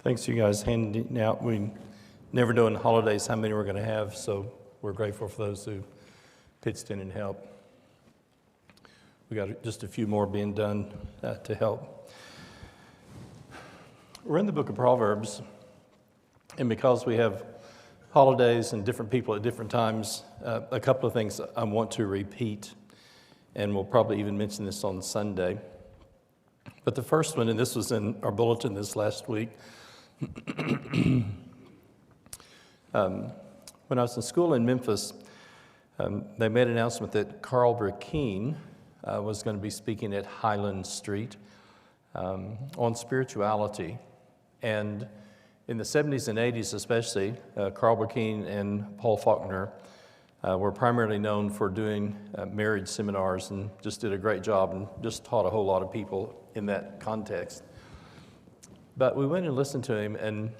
Thanks to you guys handing out. We never know in the holidays how many we're going to have, so we're grateful for those who pitched in and helped. We got just a few more being done to help. We're in the book of Proverbs, and because we have holidays and different people at different times, a couple of things I want to repeat, and we'll probably even mention this on Sunday. But the first one, and this was in our bulletin this last week, when I was in school in Memphis, they made an announcement that Carl Burkeen was going to be speaking at Highland Street on spirituality. And in the 70s and 80s especially, Carl Burkeen and Paul Faulkner were primarily known for doing marriage seminars and just did a great job and just taught a whole lot of people in that context. But we went and listened to him, and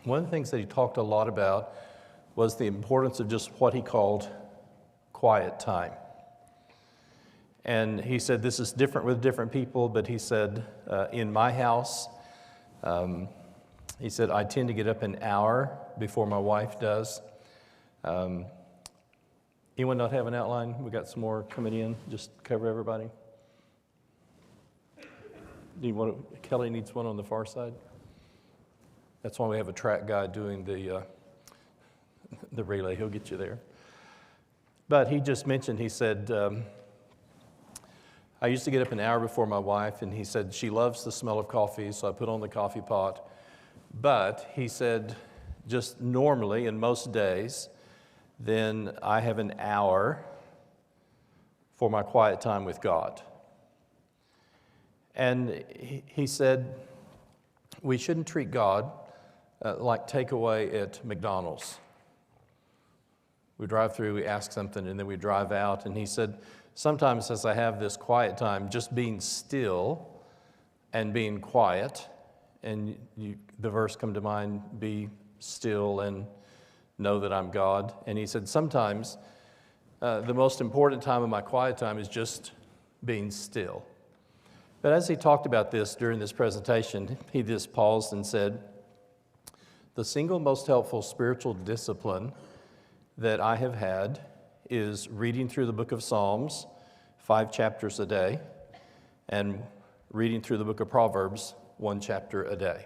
one of the things that he talked a lot about was the importance of just what he called quiet time. And he said this is different with different people, but he said, in my house, he said, I tend to get up an hour before my wife does. Anyone not have an outline? We got some more coming in. Just cover everybody. Kelly needs one on the far side. That's why we have a track guy doing the relay. He'll get you there. But he just mentioned, he said, I used to get up an hour before my wife, and he said she loves the smell of coffee, so I put on the coffee pot. But he said, just normally, in most days, then I have an hour for my quiet time with God. And he said, we shouldn't treat God like takeaway at McDonald's. We drive through, we ask something, and then we drive out. And he said, sometimes as I have this quiet time, just being still and being quiet, and the verse come to mind, be still and know that I'm God. And he said, sometimes the most important time of my quiet time is just being still. But as he talked about this during this presentation, he just paused and said, the single most helpful spiritual discipline that I have had is reading through the book of Psalms, 5 chapters a day, and reading through the book of Proverbs, 1 chapter a day.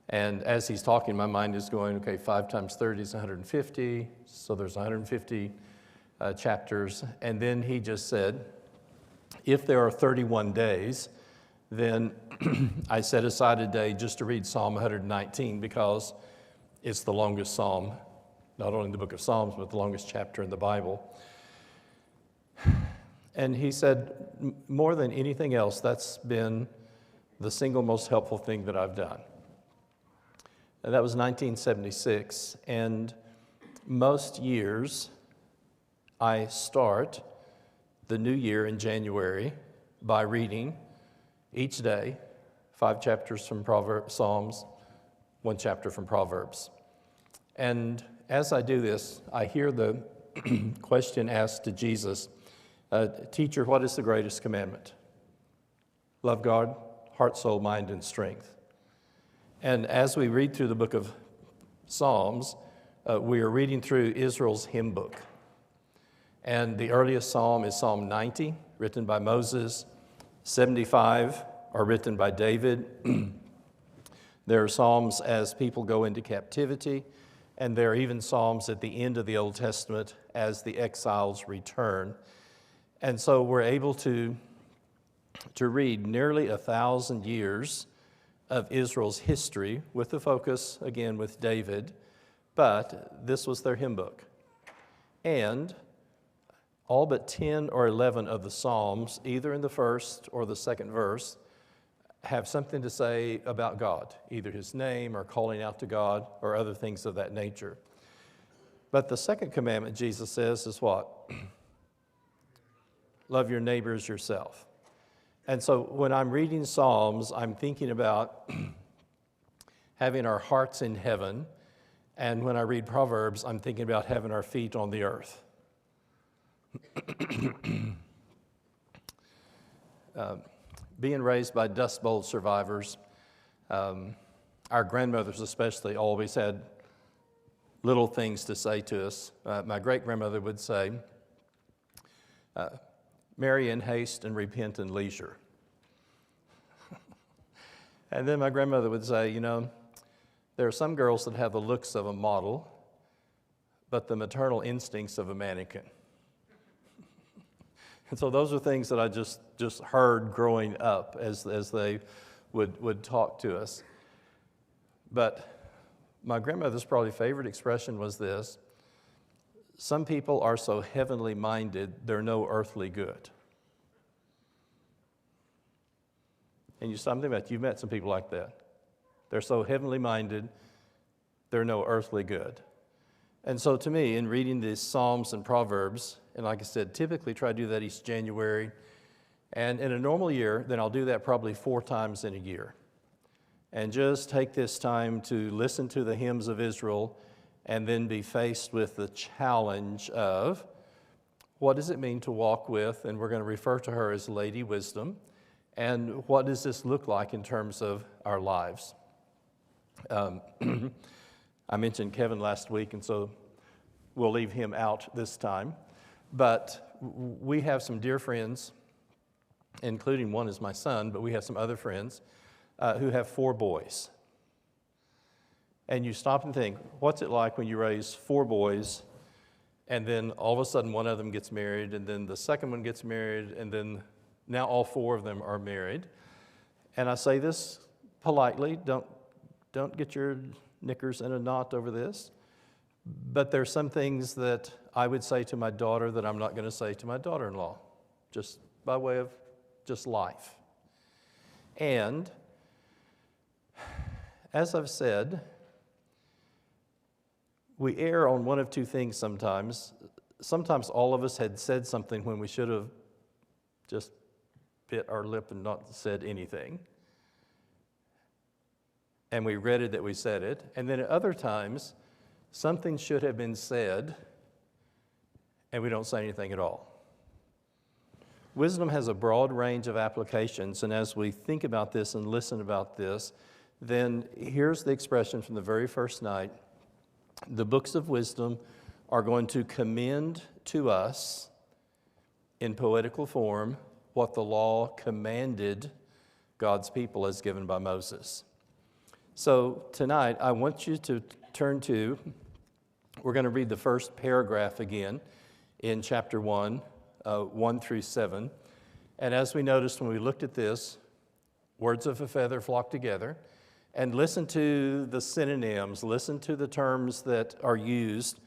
And as he's talking, my mind is going, okay, 5 times 30 is 150, so there's 150 chapters. And then he just said, if there are 31 days, then I set aside a day just to read Psalm 119 because it's the longest psalm, not only in the book of Psalms, but the longest chapter in the Bible. And he said, more than anything else, that's been the single most helpful thing that I've done. And that was 1976, and most years I start the new year in January by reading each day 5 chapters from Psalms, 1 chapter from Proverbs. And as I do this, I hear the question asked to Jesus, teacher, what is the greatest commandment? Love God, heart, soul, mind, and strength. And as we read through the book of Psalms, we are reading through Israel's hymn book. And the earliest psalm is Psalm 90, written by Moses. 75 are written by David. There are psalms as people go into captivity, and there are even psalms at the end of the Old Testament as the exiles return. And so we're able to read nearly 1,000 years of Israel's history with the focus, again, with David, but this was their hymn book. And all but 10 or 11 of the Psalms, either in the first or the second verse, have something to say about God, either his name or calling out to God or other things of that nature. But the second commandment, Jesus says, is what? Love your neighbor as yourself. And so when I'm reading Psalms, I'm thinking about having our hearts in heaven. And when I read Proverbs, I'm thinking about having our feet on the earth. Being raised by Dust Bowl survivors, Our grandmothers especially always had little things to say to us. My great-grandmother would say, marry in haste and repent in leisure. And then my grandmother would say, you know, there are some girls that have the looks of a model, but the maternal instincts of a mannequin. And so those are things that I just heard growing up as they would talk to us. But my grandmother's probably favorite expression was this: some people are so heavenly minded, they're no earthly good. And you've met some people like that. They're so heavenly minded, they're no earthly good. And so to me, in reading these Psalms and Proverbs, and like I said, typically try to do that each January, and in a normal year, then I'll do that probably 4 times in a year. And just take this time to listen to the hymns of Israel and then be faced with the challenge of what does it mean to walk with, and we're going to refer to her as Lady Wisdom, and what does this look like in terms of our lives? I mentioned Kevin last week, and so we'll leave him out this time. But we have some dear friends, including one is my son, but we have some other friends who have 4 boys. And you stop and think, what's it like when you raise 4 boys, and then all of a sudden one of them gets married, and then the second one gets married, and then now all 4 of them are married. And I say this politely, don't get your knickers in a knot over this. But there's some things that I would say to my daughter that I'm not going to say to my daughter-in-law, just by way of just life. And as I've said, we err on one of 2 things sometimes. Sometimes all of us had said something when we should have just bit our lip and not said anything. And we regretted that we said it. And then at other times, something should have been said, and we don't say anything at all. Wisdom has a broad range of applications, and as we think about this and listen about this, then here's the expression from the very first night. The books of wisdom are going to commend to us in poetical form what the law commanded God's people as given by Moses. So tonight, I want you to turn to, we're going to read the first paragraph again in chapter 1, 1 through 7. And as we noticed when we looked at this, words of a feather flock together. And listen to the synonyms, listen to the terms that are used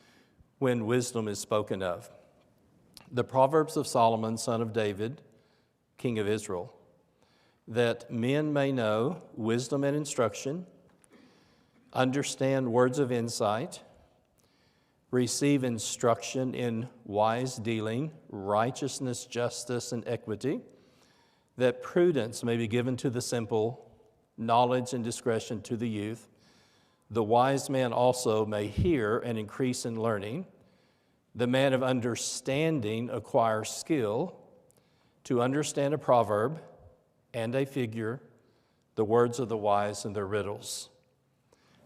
when wisdom is spoken of. The Proverbs of Solomon, son of David, king of Israel, that men may know wisdom and instruction, understand words of insight, receive instruction in wise dealing, righteousness, justice, and equity, that prudence may be given to the simple, knowledge and discretion to the youth. The wise man also may hear and increase in learning. The man of understanding acquires skill to understand a proverb and a figure, the words of the wise and their riddles.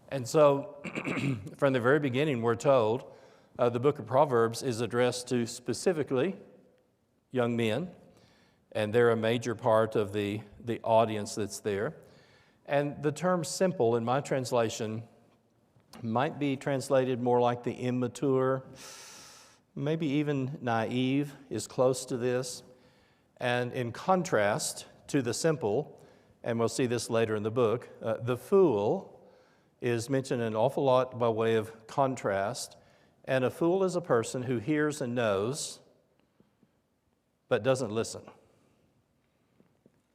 And so, from the very beginning, we're told the book of Proverbs is addressed to specifically young men, and they're a major part of the audience that's there. And the term simple, in my translation, might be translated more like the immature, maybe even naive is close to this. And in contrast to the simple, and we'll see this later in the book, the fool is mentioned an awful lot by way of contrast. And a fool is a person who hears and knows, but doesn't listen.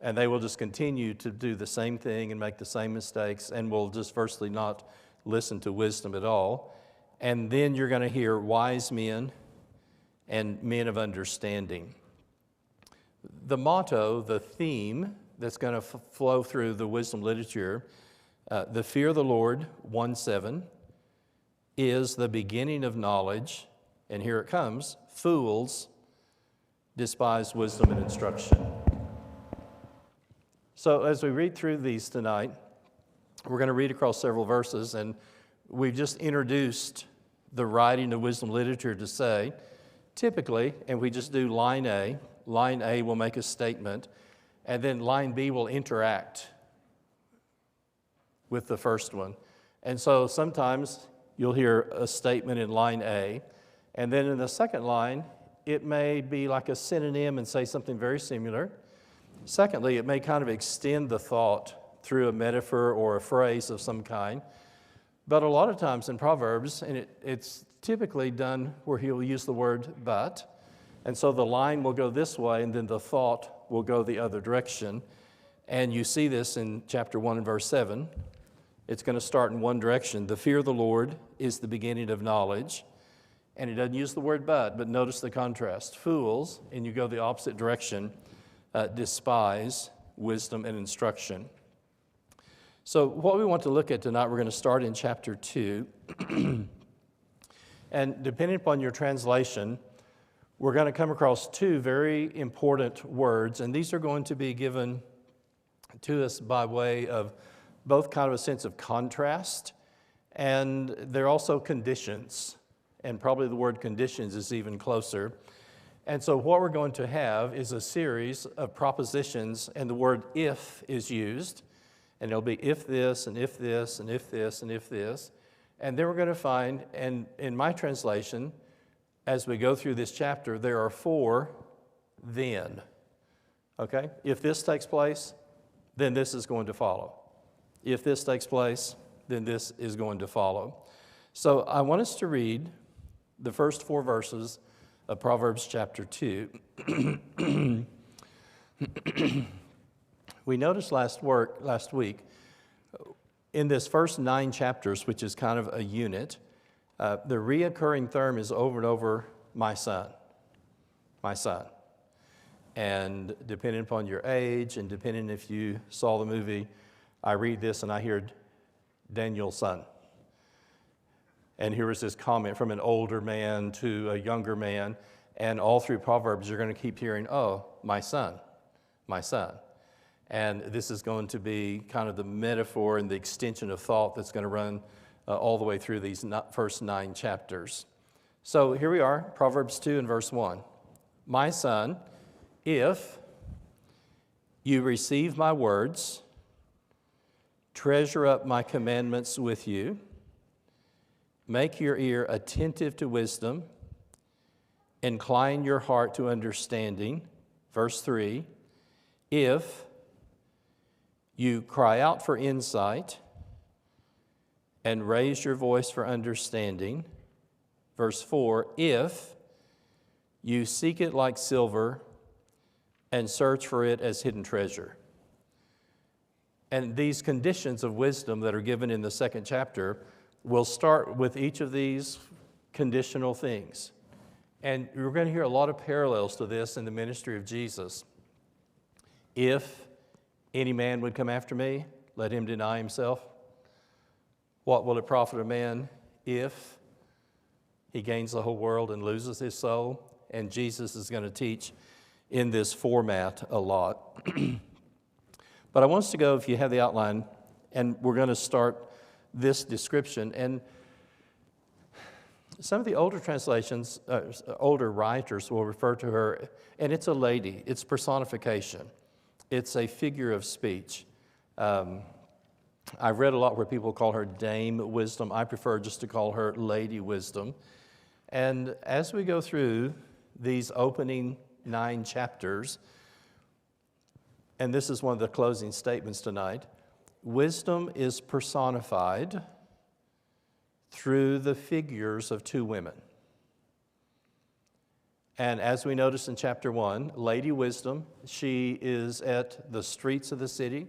And they will just continue to do the same thing and make the same mistakes, and will just firstly not listen to wisdom at all. And then you're going to hear wise men and men of understanding. The motto, the theme that's going to flow through the wisdom literature, the fear of the Lord, 1:7, is the beginning of knowledge. And here it comes: fools despise wisdom and instruction. So as we read through these tonight, We're going to read across several verses, and we've just introduced the writing of wisdom literature to say, typically, and we just do line A will make a statement, and then line B will interact with the first one. And so sometimes you'll hear a statement in line A, and then in the second line, it may be like a synonym and say something very similar. Secondly, it may kind of extend the thought through a metaphor or a phrase of some kind. But a lot of times in Proverbs, and it's typically done where he'll use the word but, and so the line will go this way, and then the thought will go the other direction. And you see this in chapter 1 and verse 7. It's going to start in one direction. The fear of the Lord is the beginning of knowledge. And he doesn't use the word but notice the contrast. Fools, and you go the opposite direction, despise wisdom and instruction. So what we want to look at tonight, we're going to start in chapter 2. And depending upon your translation, we're going to come across two very important words, and these are going to be given to us by way of both kind of a sense of contrast, and they're also conditions, and probably the word conditions is even closer. And so what we're going to have is a series of propositions, and the word if is used, and it'll be if this, and if this, and if this, and if this. And then we're going to find, and in my translation, as we go through this chapter, there are 4 then. Okay? If this takes place, then this is going to follow. If this takes place, then this is going to follow. So I want us to read the first 4 verses of Proverbs chapter 2. We noticed last week, in this first 9 chapters, which is kind of a unit, the reoccurring term is over and over, my son, my son. And depending upon your age and depending if you saw the movie, I read this and I hear Daniel's son. And here is this comment from an older man to a younger man. And all through Proverbs, you're going to keep hearing, oh, my son, my son. And this is going to be kind of the metaphor and the extension of thought that's going to run all the way through these first 9 chapters. So here we are, Proverbs 2 and verse 1. My son, if you receive my words, treasure up my commandments with you, make your ear attentive to wisdom, incline your heart to understanding. Verse 3, if you cry out for insight and raise your voice for understanding. Verse 4, if you seek it like silver and search for it as hidden treasure. And these conditions of wisdom that are given in the second chapter will start with each of these conditional things. And we're going to hear a lot of parallels to this in the ministry of Jesus. If any man would come after me, let him deny himself. What will it profit a man if he gains the whole world and loses his soul? And Jesus is going to teach in this format a lot. But I want us to go, if you have the outline, and we're going to start this description. And some of the older translations, older writers will refer to her, and it's a lady, it's personification. It's a figure of speech. I've read a lot where people call her Dame Wisdom. I prefer just to call her Lady Wisdom. And as we go through these opening 9 chapters, and this is one of the closing statements tonight, wisdom is personified through the figures of 2 women. And as we notice in chapter 1, Lady Wisdom, she is at the streets of the city.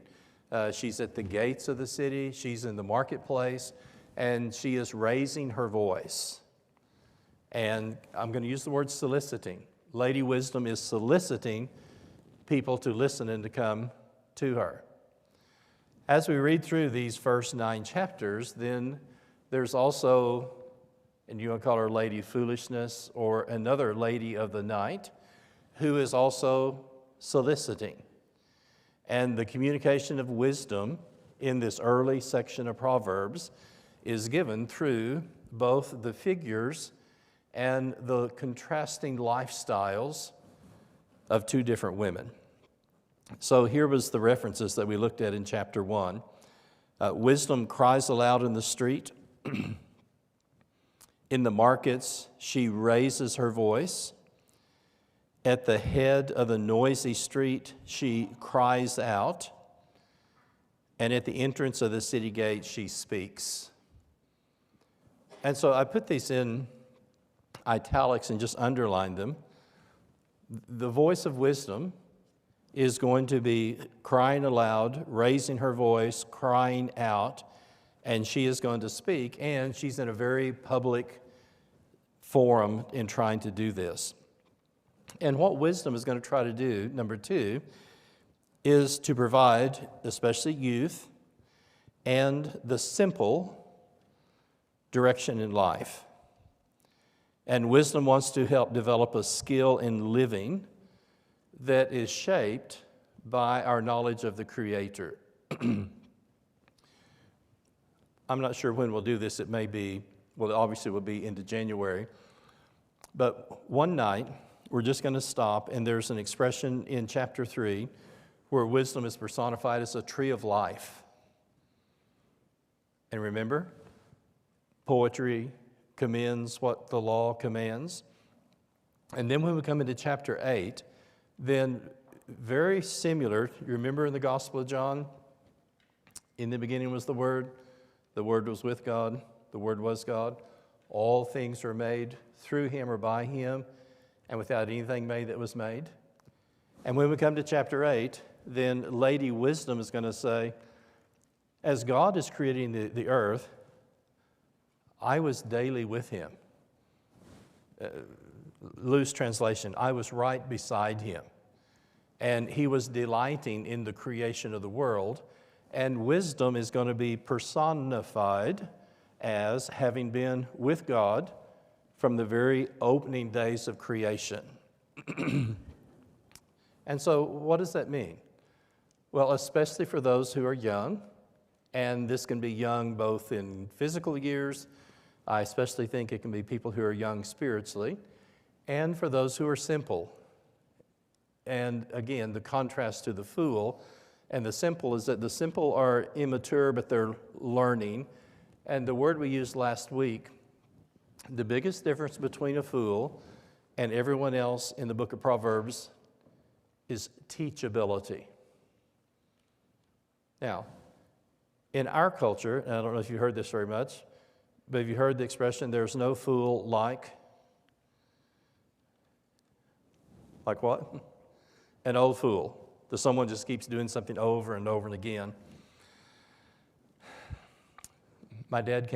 She's at the gates of the city. She's in the marketplace. And she is raising her voice. And I'm going to use the word soliciting. Lady Wisdom is soliciting people to listen and to come to her. As we read through these first 9 chapters, then there's also, and you want to call her Lady Foolishness, or another lady of the night, who is also soliciting. And the communication of wisdom in this early section of Proverbs is given through both the figures and the contrasting lifestyles of two different women. So here was the references that we looked at in chapter 1. Wisdom cries aloud in the street. In the markets, she raises her voice. At the head of the noisy street, she cries out. And at the entrance of the city gate, she speaks. And so I put these in italics and just underlined them. The voice of wisdom is going to be crying aloud, raising her voice, crying out, and she is going to speak, and she's in a very public forum in trying to do this. And what wisdom is going to try to do, number 2, is to provide, especially youth, and the simple direction in life. And wisdom wants to help develop a skill in living that is shaped by our knowledge of the Creator. I'm not sure when we'll do this. It may be, well, obviously it will be into January. But one night, we're just going to stop, and there's an expression in chapter 3 where wisdom is personified as a tree of life. And remember, poetry commends what the law commands. And then when we come into chapter 8, then very similar, you remember in the Gospel of John, in the beginning was the Word was with God, the Word was God. All things were made through Him or by Him, and without anything made that was made. And when we come to chapter 8, then Lady Wisdom is going to say, as God is creating the earth, I was daily with Him. Loose translation, I was right beside Him. And He was delighting in the creation of the world. And wisdom is going to be personified as having been with God from the very opening days of creation. And so what does that mean? Well, especially for those who are young, and this can be young both in physical years, I especially think it can be people who are young spiritually, and for those who are simple. And again, the contrast to the fool and the simple is that the simple are immature, but they're learning. And the word we used last week, the biggest difference between a fool and everyone else in the book of Proverbs is teachability. Now, in our culture, and I don't know if you heard this very much, but have you heard the expression, there's no fool like what? An old fool. That someone just keeps doing something over and over and again. My dad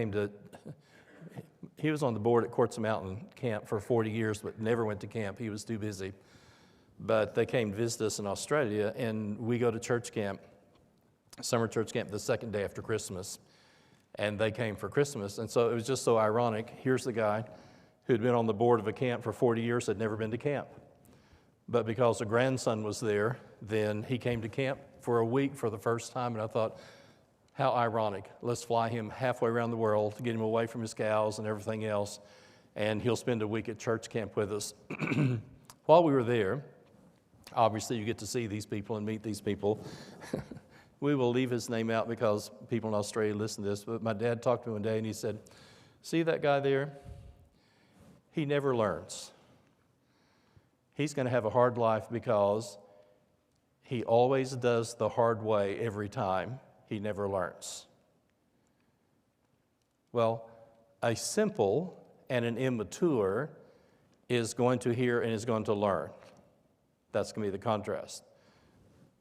he was on the board at Quartz Mountain Camp for 40 years, but never went to camp. He was too busy. But they came to visit us in Australia, and we go to church camp, summer church camp, the second day after Christmas. And they came for Christmas. And so it was just so ironic. Here's the guy who'd been on the board of a camp for 40 years, had never been to camp. But because a grandson was there, then he came to camp for a week for the first time. And I thought, how ironic. Let's fly him halfway around the world to get him away from his cows and everything else. And he'll spend a week at church camp with us. While we were there, obviously you get to see these people and meet these people. We will leave his name out because people in Australia listen to this. But my dad talked to me one day and he said, see that guy there? He never learns. He's going to have a hard life because he always does the hard way every time. He never learns. Well, a simple and an immature is going to hear and is going to learn. That's going to be the contrast.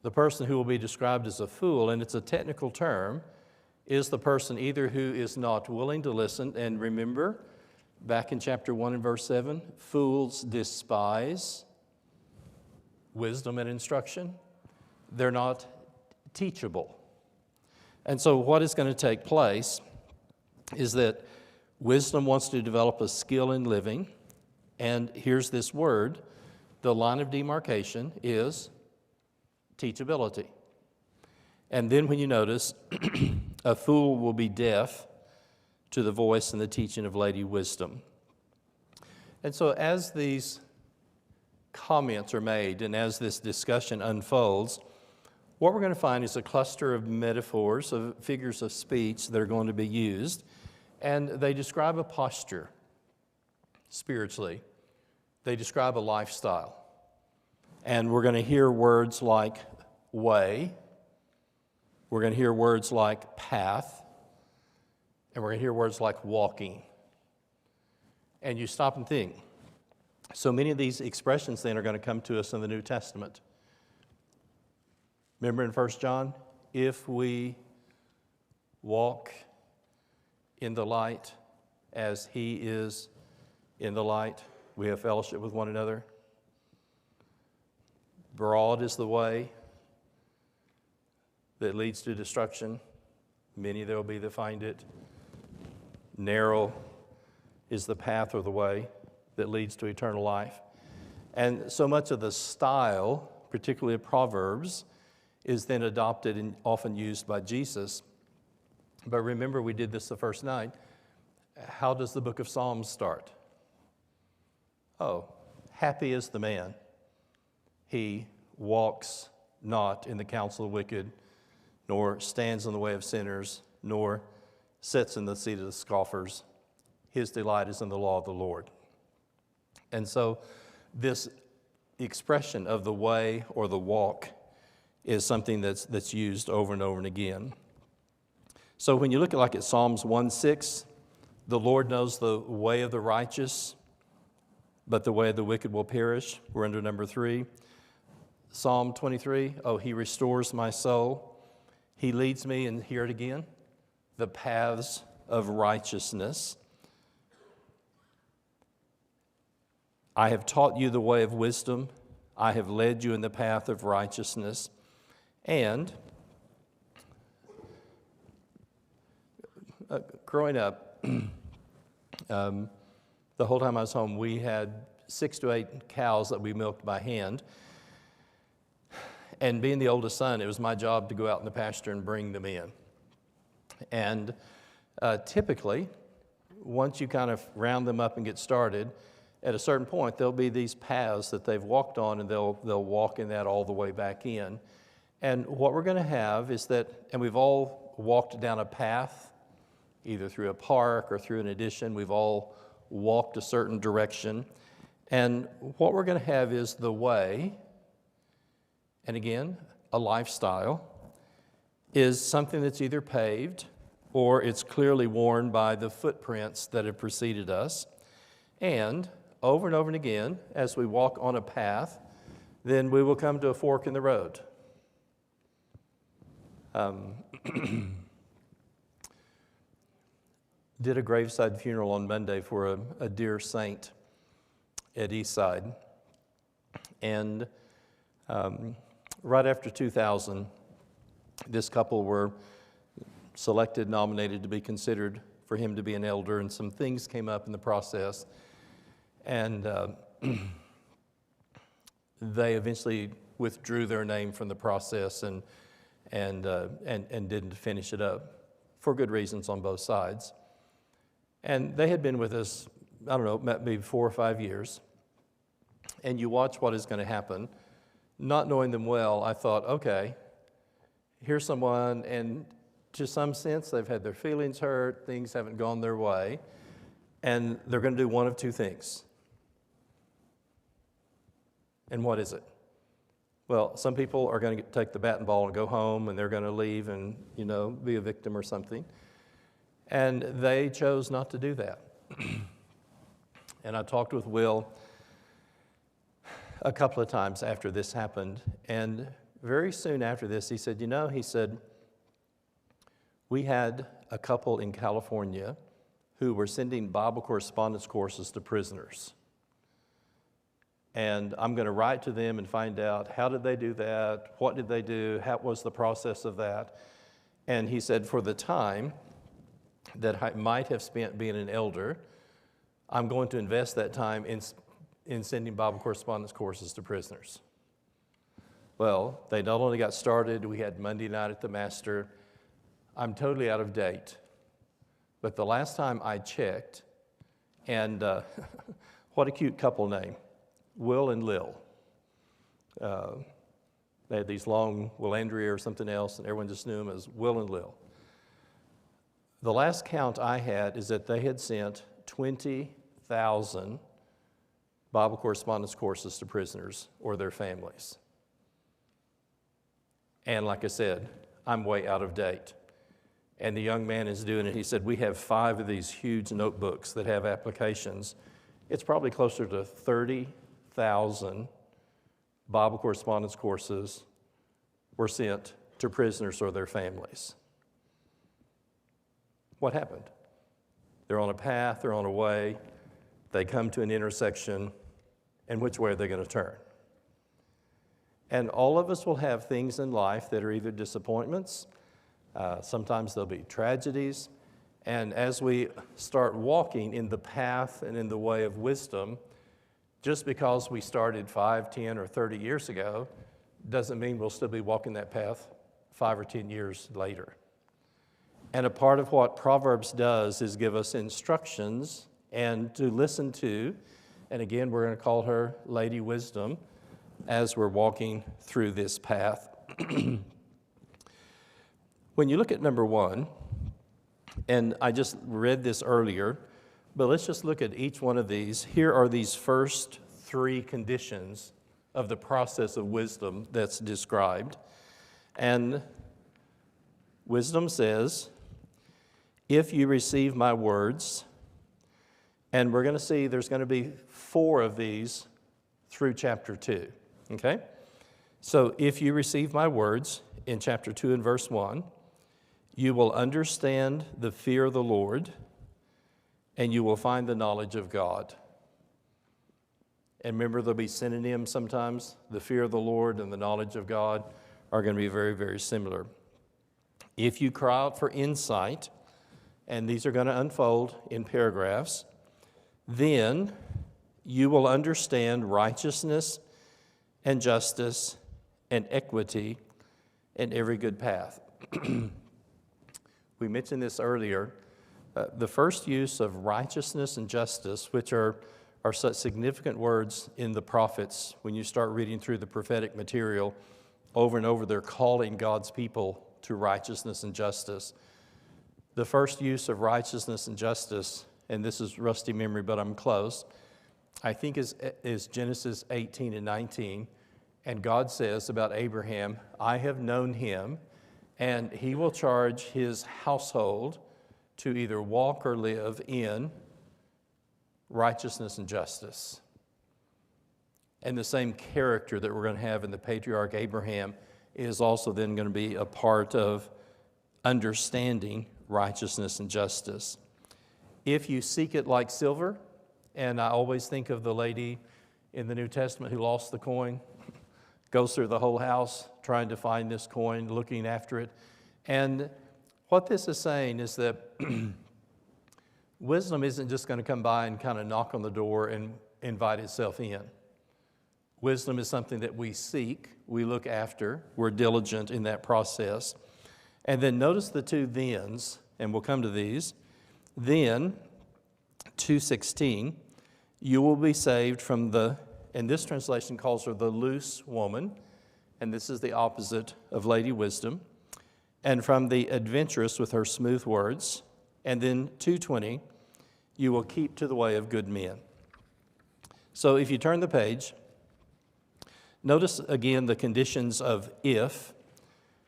The person who will be described as a fool, and it's a technical term, is the person either who is not willing to listen, and remember, back in chapter 1 and verse 7, fools despise wisdom and instruction. They're not teachable. And so what is going to take place is that wisdom wants to develop a skill in living, and here's this word, the line of demarcation is teachability. And then when you notice, a fool will be deaf to the voice and the teaching of Lady Wisdom. And so as these comments are made and as this discussion unfolds, what we're going to find is a cluster of metaphors, of figures of speech that are going to be used, and they describe a posture spiritually. They describe a lifestyle. And we're going to hear words like way, we're going to hear words like path, and we're going to hear words like walking. And you stop and think. So many of these expressions then are going to come to us in the New Testament. Remember in 1 John, if we walk in the light as he is in the light, we have fellowship with one another. Broad is the way that leads to destruction. Many there will be that find it. Narrow is the path or the way that leads to eternal life. And so much of the style, particularly of Proverbs, is then adopted and often used by Jesus. But remember, we did this the first night. How does the book of Psalms start? Oh, happy is the man. He walks not in the counsel of the wicked, nor stands in the way of sinners, nor sits in the seat of the scoffers. His delight is in the law of the Lord. And so this expression of the way or the walk is something that's used over and over and again. So when you look at Psalms 1:6, the Lord knows the way of the righteous, but the way of the wicked will perish. We're under number 3. Psalm 23, oh, he restores my soul. He leads me, and hear it again, the paths of righteousness. I have taught you the way of wisdom. I have led you in the path of righteousness. And growing up, the whole time I was home, we had 6 to 8 cows that we milked by hand. And being the oldest son, it was my job to go out in the pasture and bring them in. And typically, once you kind of round them up and get started, at a certain point, there'll be these paths that they've walked on, and they'll walk in that all the way back in. And what we're going to have is that, and we've all walked down a path, either through a park or through an addition. We've all walked a certain direction. And what we're going to have is the way, and again, a lifestyle, is something that's either paved or it's clearly worn by the footprints that have preceded us. And over and again, as we walk on a path, then we will come to a fork in the road. Did a graveside funeral on Monday for a dear saint at Eastside. And right after 2000, this couple were selected, nominated to be considered for him to be an elder, and some things came up in the process. And they eventually withdrew their name from the process and didn't finish it up for good reasons on both sides. And they had been with us, I don't know, maybe 4 or 5 years. And you watch what is going to happen. Not knowing them well, I thought, okay, here's someone, and to some sense, they've had their feelings hurt, things haven't gone their way, and they're going to do one of two things. And what is it? Well, some people are going to take the bat and ball and go home, and they're going to leave and, be a victim or something. And they chose not to do that. And I talked with Will a couple of times after this happened, and very soon after this, he said, we had a couple in California who were sending Bible correspondence courses to prisoners. And I'm going to write to them and find out, how did they do that? What did they do? How was the process of that? And he said, for the time that I might have spent being an elder, I'm going to invest that time in sending Bible correspondence courses to prisoners. Well, they not only got started, we had Monday night at the Master. I'm totally out of date. But the last time I checked, and what a cute couple name, Will and Lil. They had these long Willandria or something else, and everyone just knew them as Will and Lil. The last count I had is that they had sent 20,000 Bible correspondence courses to prisoners or their families. And like I said, I'm way out of date. And the young man is doing it. He said, we have 5 of these huge notebooks that have applications. It's probably closer to 30,000 Bible correspondence courses were sent to prisoners or their families. What happened? They're on a path, they're on a way, they come to an intersection, and which way are they going to turn? And all of us will have things in life that are either disappointments, sometimes they'll be tragedies, and as we start walking in the path and in the way of wisdom, just because we started 5, 10, or 30 years ago doesn't mean we'll still be walking that path 5 or 10 years later. And a part of what Proverbs does is give us instructions and to listen to, and again, we're going to call her Lady Wisdom as we're walking through this path. When you look at number 1, and I just read this earlier, but let's just look at each one of these. Here are these first 3 conditions of the process of wisdom that's described. And wisdom says, if you receive my words, and we're going to see there's going to be 4 of these through chapter 2, okay? So if you receive my words in chapter 2 and verse 1, you will understand the fear of the Lord, and you will find the knowledge of God. And remember, there'll be synonyms sometimes. The fear of the Lord and the knowledge of God are going to be very, very similar. If you cry out for insight, and these are going to unfold in paragraphs, then you will understand righteousness and justice and equity and every good path. We mentioned this earlier. The first use of righteousness and justice, which are such significant words in the prophets, when you start reading through the prophetic material, over and over, they're calling God's people to righteousness and justice. The first use of righteousness and justice, and this is rusty memory, but I'm close, I think is Genesis 18 and 19. And God says about Abraham, I have known him, and he will charge his household to either walk or live in righteousness and justice. And the same character that we're going to have in the patriarch Abraham is also then going to be a part of understanding righteousness and justice. If you seek it like silver, and I always think of the lady in the New Testament who lost the coin, goes through the whole house trying to find this coin, looking after it. And what this is saying is that wisdom isn't just going to come by and kind of knock on the door and invite itself in. Wisdom is something that we seek, we look after, we're diligent in that process. And then notice the 2 thens, and we'll come to these. Then, 2:16, you will be saved from the, and this translation calls her the loose woman, and this is the opposite of Lady Wisdom, and from the adventurous with her smooth words. And then 2:20, you will keep to the way of good men. So if you turn the page, notice again the conditions of if.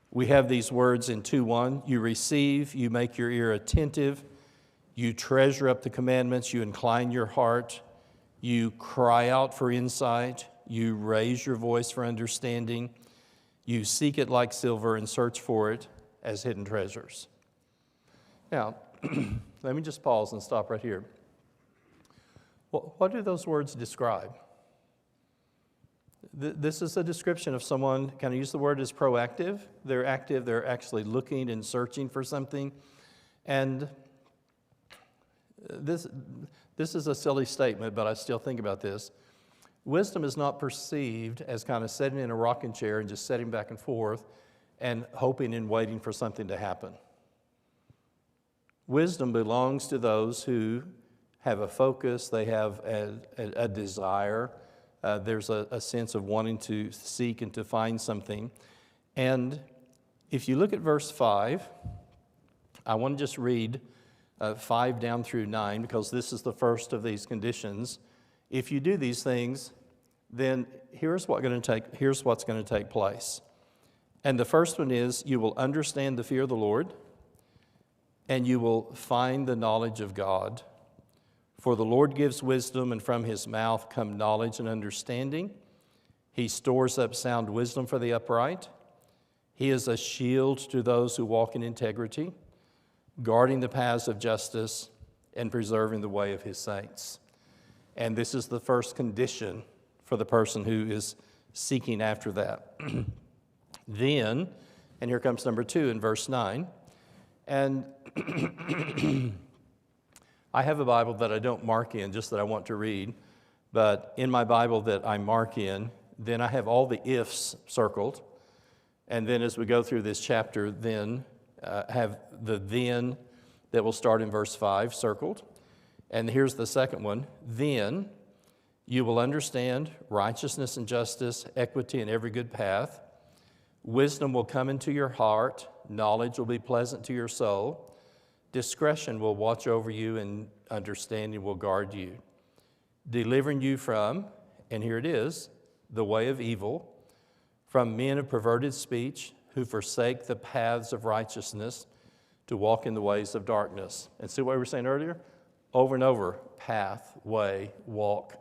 We have these words in 2:1, you receive, you make your ear attentive, you treasure up the commandments, you incline your heart, you cry out for insight, you raise your voice for understanding, you seek it like silver and search for it as hidden treasures. Now, let me just pause and stop right here. What do those words describe? This is a description of someone, can I use the word as proactive? They're active, they're actually looking and searching for something. And this is a silly statement, but I still think about this. wisdom is not perceived as kind of sitting in a rocking chair and just sitting back and forth and hoping and waiting for something to happen. Wisdom belongs to those who have a focus, they have a desire, there's a sense of wanting to seek and to find something. And if you look at verse 5, I want to just read 5 down through 9, because this is the first of these conditions. If you do these things, then here's what's going to take place. And the first one is, you will understand the fear of the Lord, and you will find the knowledge of God. For the Lord gives wisdom, and from his mouth come knowledge and understanding. He stores up sound wisdom for the upright. He is a shield to those who walk in integrity, guarding the paths of justice and preserving the way of his saints. And this is the first condition for the person who is seeking after that. Then, and here comes number 2 in verse 9, and I have a Bible that I don't mark in, just that I want to read, but in my Bible that I mark in, then I have all the ifs circled, and then as we go through this chapter, then have the then that will start in verse 5 circled. And here's the second one. Then you will understand righteousness and justice, equity, and every good path. Wisdom will come into your heart. Knowledge will be pleasant to your soul. Discretion will watch over you, and understanding will guard you, delivering you from, and here it is, the way of evil, from men of perverted speech who forsake the paths of righteousness to walk in the ways of darkness. And see what we were saying earlier? Over and over, path, way, walk.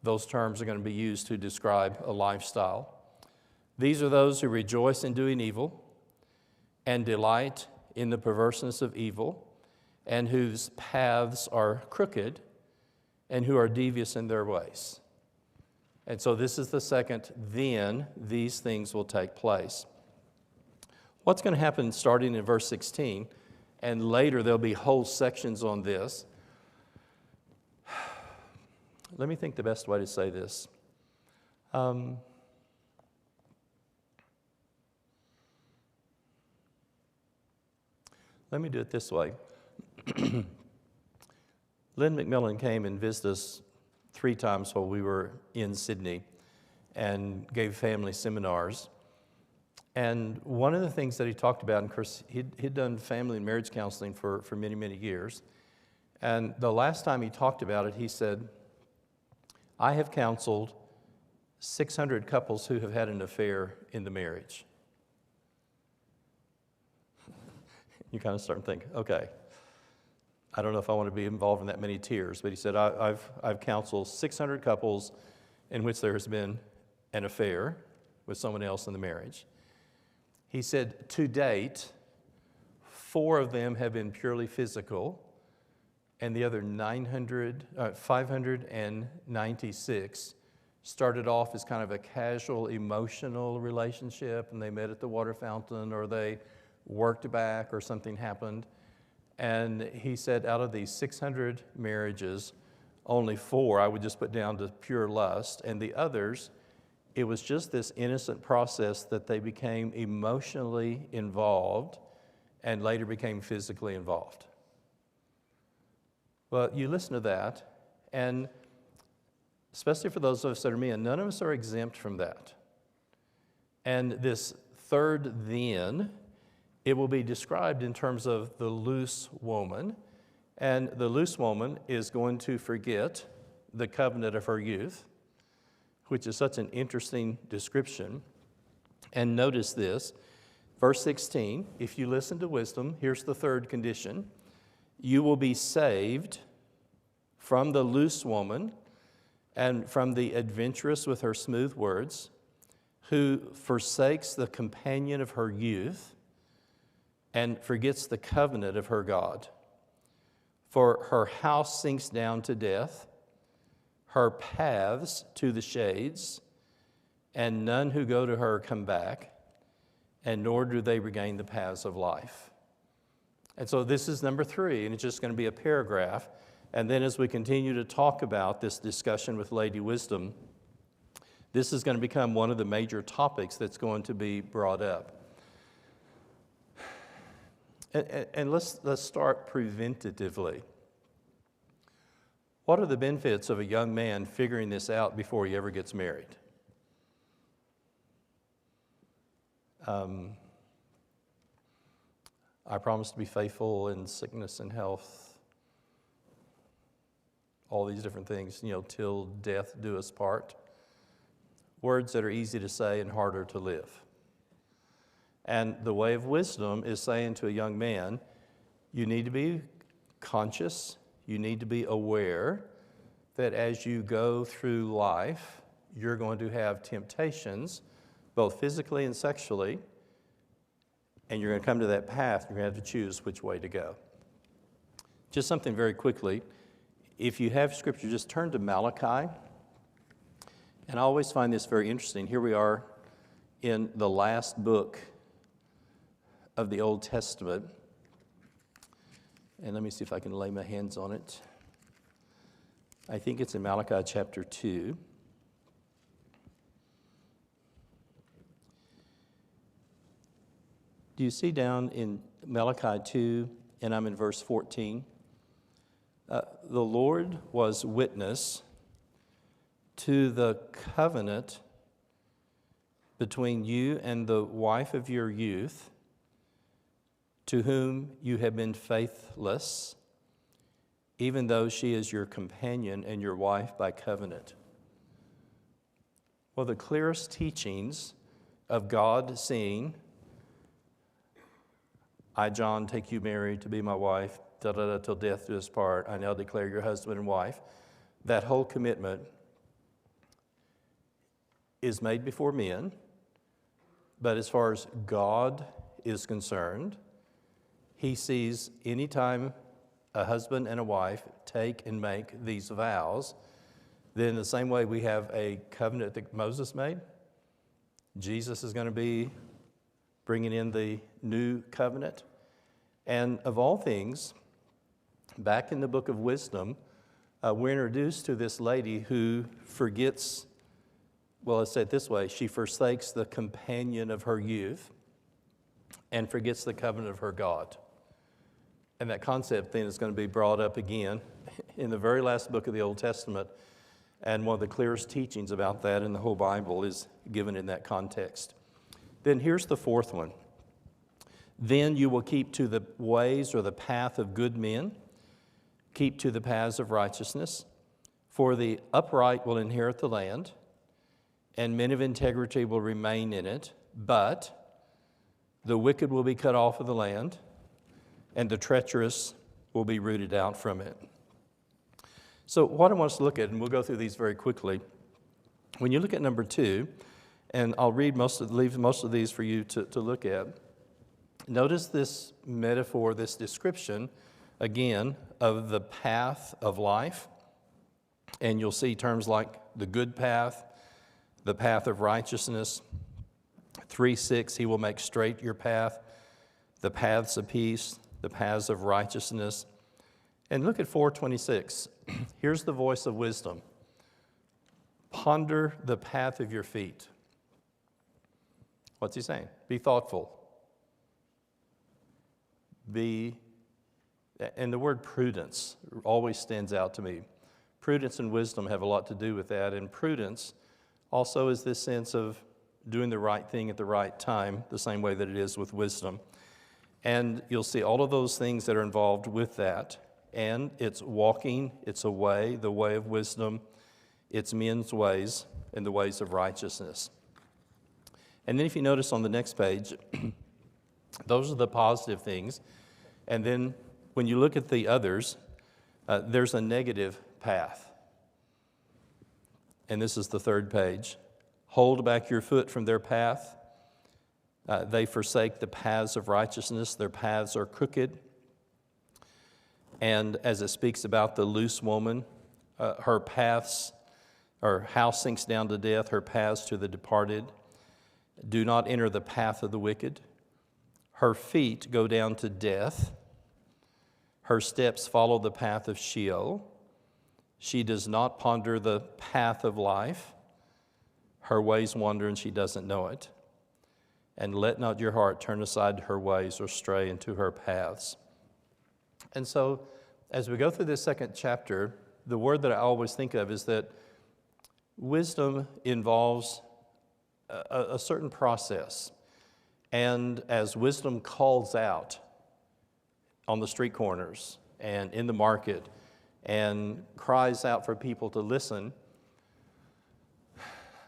Those terms are going to be used to describe a lifestyle. These are those who rejoice in doing evil and delight in the perverseness of evil, and whose paths are crooked, and who are devious in their ways. And so this is the second, then these things will take place. What's going to happen starting in verse 16, and later there'll be whole sections on this. Let me think the best way to say this. Let me do it this way. Lynn McMillan came and visited us 3 times while we were in Sydney and gave family seminars. And one of the things that he talked about, and of course, he'd done family and marriage counseling for many, many years. And the last time he talked about it, he said, I have counseled 600 couples who have had an affair in the marriage. You kind of start thinking, okay, I don't know if I want to be involved in that many tears, but he said, I've counseled 600 couples in which there has been an affair with someone else in the marriage. He said, to date, 4 of them have been purely physical, and the other 596 started off as kind of a casual, emotional relationship, and they met at the water fountain, or they worked back, or something happened. And he said, out of these 600 marriages, only 4 I would just put down to pure lust, and the others, it was just this innocent process that they became emotionally involved and later became physically involved. Well, you listen to that, and especially for those of us that are men, none of us are exempt from that. And this third then, it will be described in terms of the loose woman, and the loose woman is going to forget the covenant of her youth, which is such an interesting description. And notice this, verse 16, if you listen to wisdom, here's the third condition. You will be saved from the loose woman and from the adventurous with her smooth words, who forsakes the companion of her youth and forgets the covenant of her God. For her house sinks down to death, her paths to the shades, and none who go to her come back, and nor do they regain the paths of life. And so this is number 3, and it's just going to be a paragraph. And then as we continue to talk about this discussion with Lady Wisdom, This is going to become one of the major topics that's going to be brought up. And let's start preventatively. What are the benefits of a young man figuring this out before he ever gets married? I promise to be faithful in sickness and health, all these different things, till death do us part. Words that are easy to say and harder to live. And the way of wisdom is saying to a young man, you need to be conscious, you need to be aware that as you go through life, you're going to have temptations, both physically and sexually, and you're going to come to that path, you're going to have to choose which way to go. Just something very quickly. If you have scripture, just turn to Malachi. And I always find this very interesting. Here we are in the last book of the Old Testament. And let me see if I can lay my hands on it. I think it's in Malachi chapter 2. Do you see down in Malachi 2, and I'm in verse 14? The Lord was witness to the covenant between you and the wife of your youth, to whom you have been faithless, even though she is your companion and your wife by covenant. Well, the clearest teachings of God saying, I, John, take you, Mary, to be my wife, till death do us part. I now declare your husband and wife. That whole commitment is made before men, but as far as God is concerned, he sees any time a husband and a wife take and make these vows, then in the same way we have a covenant that Moses made, Jesus is going to be bringing in the new covenant. And of all things, back in the book of Wisdom, we're introduced to this lady who forgets, well, let's say it this way, she forsakes the companion of her youth and forgets the covenant of her God. And that concept then is going to be brought up again in the very last book of the Old Testament. And one of the clearest teachings about that in the whole Bible is given in that context. Then here's the fourth one. Then you will keep to the ways or the path of good men, keep to the paths of righteousness, for the upright will inherit the land, and men of integrity will remain in it, but the wicked will be cut off of the land, and the treacherous will be rooted out from it. So what I want us to look at, and we'll go through these very quickly, when you look at number 2, and I'll leave most of these for you to look at, notice this metaphor, this description, again, of the path of life. And you'll see terms like the good path, the path of righteousness. 3:6, he will make straight your path, the paths of peace, the paths of righteousness. And look at 4:26. Here's the voice of wisdom. Ponder the path of your feet. What's he saying? Be thoughtful. And the word prudence always stands out to me. Prudence and wisdom have a lot to do with that. And prudence also is this sense of doing the right thing at the right time, the same way that it is with wisdom. And you'll see all of those things that are involved with that. And it's walking, it's a way, the way of wisdom, it's men's ways, and the ways of righteousness. And then if you notice on the next page, those are the positive things. And then when you look at the others, there's a negative path. And this is the third page. Hold back your foot from their path. They forsake the paths of righteousness. Their paths are crooked. And as it speaks about the loose woman, her paths, her house sinks down to death, her paths to the departed. Do not enter the path of the wicked. Her feet go down to death. Her steps follow the path of Sheol. She does not ponder the path of life. Her ways wander and she doesn't know it. And let not your heart turn aside to her ways or stray into her paths. And so, as we go through this second chapter, the word that I always think of is that wisdom involves a certain process. And as wisdom calls out on the street corners and in the market and cries out for people to listen,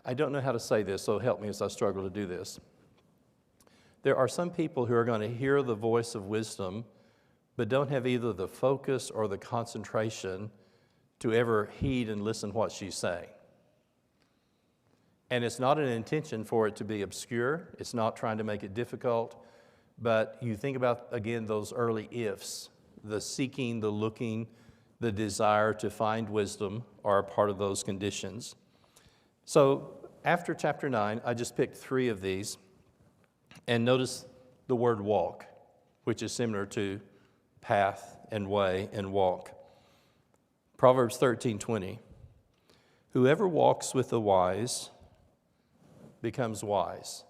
I don't know how to say this, so help me as I struggle to do this. There are some people who are going to hear the voice of wisdom, but don't have either the focus or the concentration to ever heed and listen what she's saying. And it's not an intention for it to be obscure. It's not trying to make it difficult. But you think about, again, those early ifs, the seeking, the looking, the desire to find wisdom are a part of those conditions. So after chapter 9, I just picked 3 of these. And notice the word walk, which is similar to path and way and walk. Proverbs 13:20. Whoever walks with the wise becomes wise.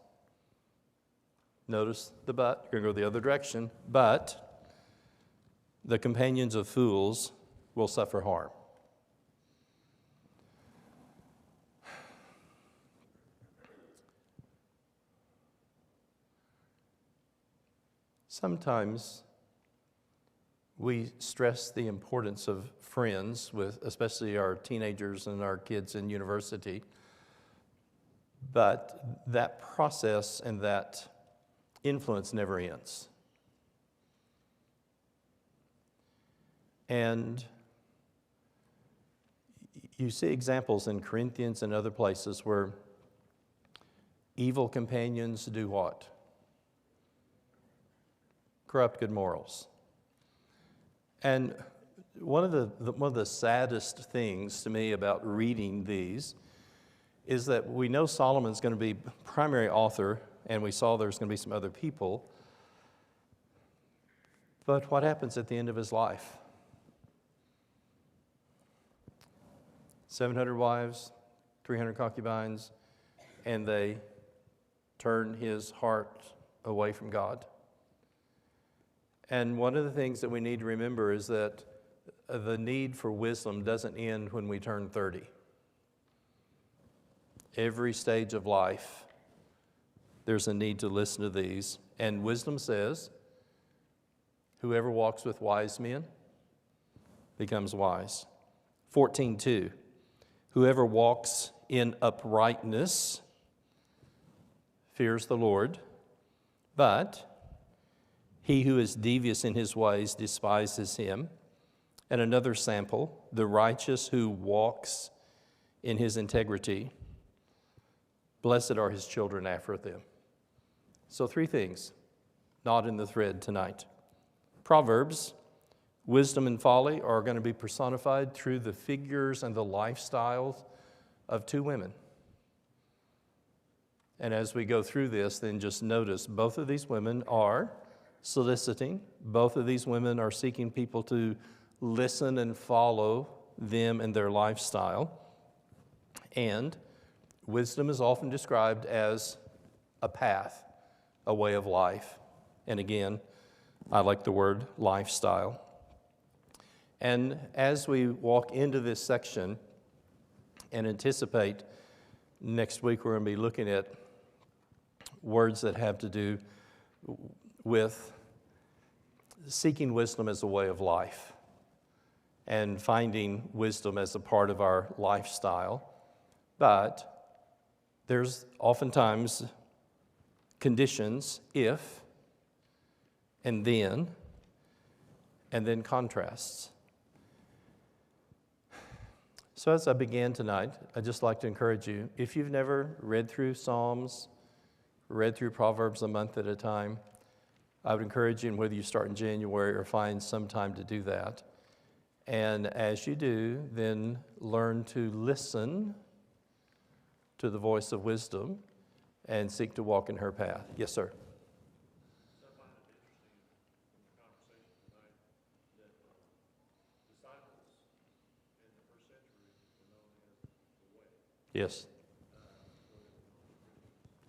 Notice the but. You're going to go the other direction. But the companions of fools will suffer harm. Sometimes we stress the importance of friends, with especially our teenagers and our kids in university. But that process and that influence never ends. And you see examples in Corinthians and other places where evil companions do what? Corrupt good morals. And one of the saddest things to me about reading these is that we know Solomon's going to be primary author, and we saw there's going to be some other people. But what happens at the end of his life? 700 wives, 300 concubines, and they turn his heart away from God. And one of the things that we need to remember is that the need for wisdom doesn't end when we turn 30. Every stage of life, there's a need to listen to these. And wisdom says, whoever walks with wise men becomes wise. 14:2, whoever walks in uprightness fears the Lord, but he who is devious in his ways despises him. And another sample, the righteous who walks in his integrity, blessed are his children after them. So 3 things, not in the thread tonight. Proverbs, wisdom and folly are going to be personified through the figures and the lifestyles of 2 women. And as we go through this, then just notice both of these women are soliciting. Both of these women are seeking people to listen and follow them and their lifestyle. And wisdom is often described as a path, a way of life. And again, I like the word lifestyle. And as we walk into this section and anticipate next week, we're going to be looking at words that have to do with seeking wisdom as a way of life and finding wisdom as a part of our lifestyle. But there's oftentimes conditions, if, and then contrasts. So as I began tonight, I'd just like to encourage you, if you've never read through Psalms, read through Proverbs a month at a time, I would encourage you, and whether you start in January or find some time to do that. And as you do, then learn to listen to the voice of wisdom and seek to walk in her path. Yes, sir. Yes.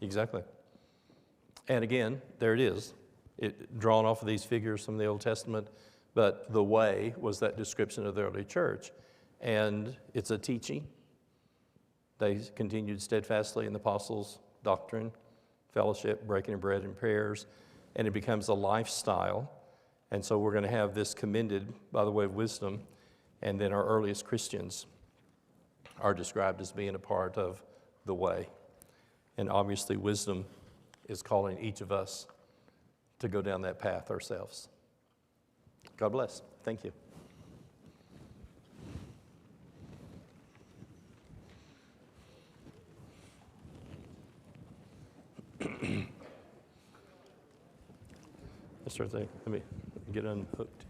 Exactly. And again, there it is. Drawn off of these figures from the Old Testament, but the way was that description of the early church. And it's a teaching. They continued steadfastly in the apostles' doctrine, fellowship, breaking of bread, and prayers, and it becomes a lifestyle. And so we're going to have this commended by the way of wisdom, and then our earliest Christians are described as being a part of the way. And obviously wisdom is calling each of us to go down that path ourselves. God bless. Thank you. Let's start there. Let me get unhooked.